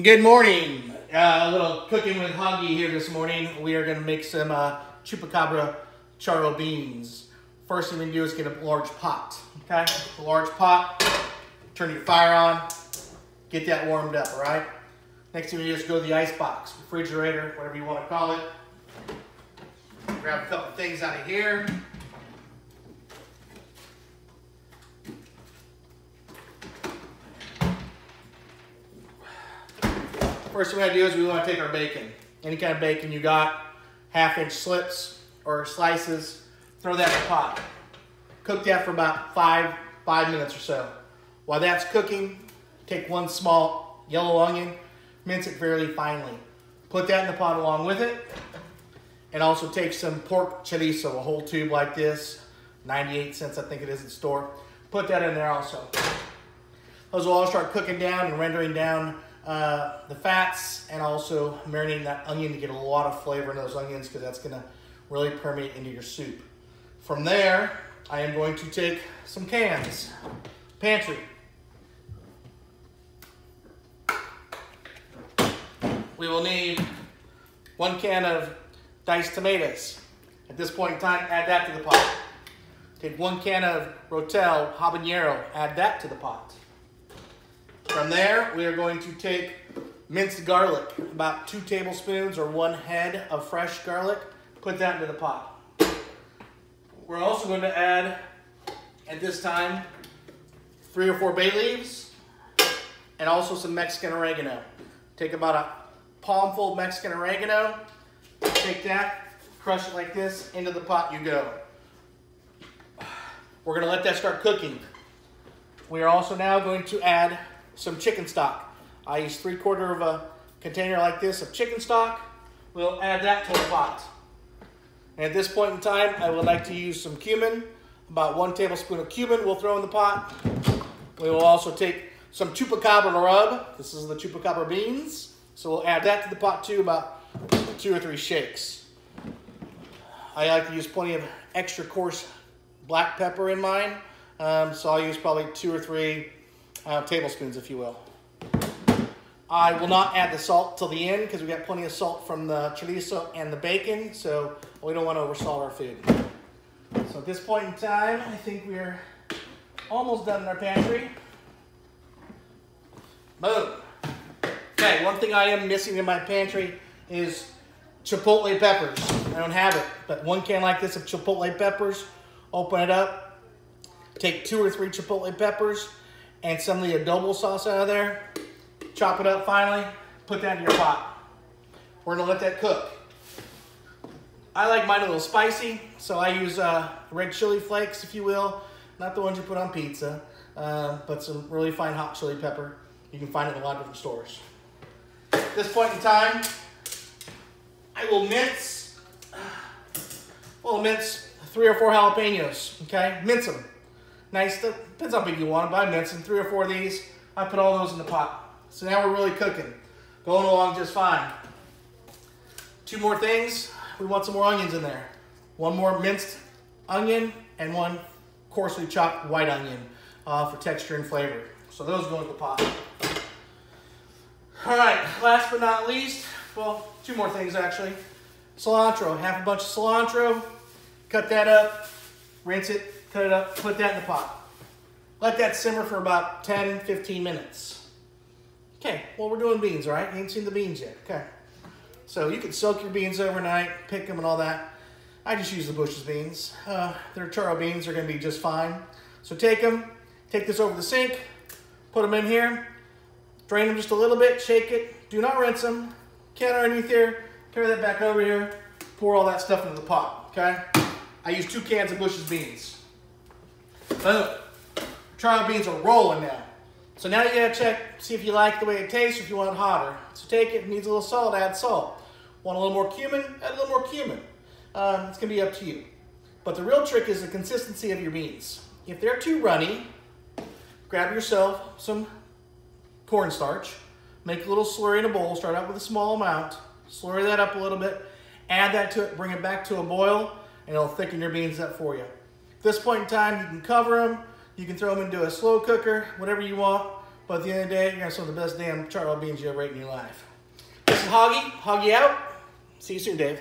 Good morning. A little cooking with Hoggy here this morning. We are going to make some chupacabra charro beans. First thing we do is get a large pot. Okay, a large pot. Turn your fire on. Get that warmed up. All right. Next thing we do is go to the ice box, refrigerator, whatever you want to call it. Grab a couple things out of here. First thing we do is we want to take our bacon. Any kind of bacon you got, 1/2-inch slips or slices, throw that in the pot. Cook that for about five minutes or so. While that's cooking, take one small yellow onion, mince it fairly finely. Put that in the pot along with it. And also take some pork chorizo, a whole tube like this, 98 cents I think it is at the store. Put that in there also. Those will all start cooking down and rendering down the fats, and also marinating that onion to get a lot of flavor in those onions, because that's going to really permeate into your soup. From there, I am going to take some cans. Pantry. We will need 1 can of diced tomatoes. At this point in time, add that to the pot. Take 1 can of Rotel habanero, add that to the pot. From there, we are going to take minced garlic, about 2 tablespoons or 1 head of fresh garlic. Put that into the pot. We're also going to add, at this time, 3 or 4 bay leaves and also some Mexican oregano. Take about a palmful of Mexican oregano, take that, crush it like this, into the pot you go. We're going to let that start cooking. We are also now going to add some chicken stock. I use 3/4 of a container like this of chicken stock. We'll add that to the pot. And at this point in time, I would like to use some cumin. About 1 tablespoon of cumin we'll throw in the pot. We will also take some chupacabra rub. This is the chupacabra beans. So we'll add that to the pot too, about 2 or 3 shakes. I like to use plenty of extra coarse black pepper in mine. So I'll use probably 2 or 3 tablespoons, if you will. I will not add the salt till the end, because we got plenty of salt from the chorizo and the bacon, so we don't want to oversalt our food. So at this point in time, I think we're almost done in our pantry. Boom. Okay, one thing I am missing in my pantry is chipotle peppers. I don't have it, but 1 can like this of chipotle peppers. Open it up. Take 2 or 3 chipotle peppers and some of the adobo sauce out of there. Chop it up finely. Put that in your pot. We're going to let that cook. I like mine a little spicy, so I use red chili flakes, if you will. Not the ones you put on pizza, but some really fine hot chili pepper. You can find it in a lot of different stores. At this point in time, I will mince 3 or 4 jalapenos, okay? Mince them. Nice, depends how big you want them, but I mince them. 3 or 4 of these. I put all those in the pot. So now we're really cooking. Going along just fine. 2 more things. We want some more onions in there. 1 more minced onion and 1 coarsely chopped white onion for texture and flavor. So those go in the pot. All right, last but not least, well, 2 more things actually. Cilantro, 1/2 bunch of cilantro. Cut that up, rinse it, cut it up, put that in the pot. Let that simmer for about 10-15 minutes. Okay, well, we're doing beans, right? You ain't seen the beans yet. Okay. So you can soak your beans overnight, pick them and all that. I just use the Bush's beans. They're charro beans, they're gonna be just fine. So take them, take this over the sink, put them in here, drain them just a little bit, shake it. Do not rinse them. Can underneath here, carry that back over here, pour all that stuff into the pot, okay? I use 2 cans of Bush's beans. Boom. Charro beans are rolling now. So now you gotta check, see if you like the way it tastes or if you want it hotter. So take it, if it needs a little salt, add salt. Want a little more cumin? Add a little more cumin. It's gonna be up to you. But the real trick is the consistency of your beans. If they're too runny, grab yourself some cornstarch, make a little slurry in a bowl, start out with a small amount, slurry that up a little bit, add that to it, bring it back to a boil, and it'll thicken your beans up for you. At this point in time, you can cover them, you can throw them into a slow cooker, whatever you want, But at the end of the day, you're gonna have some of the best damn charro beans you ever ate in your life. This is Hoggy. Hoggy out. See you soon, Dave.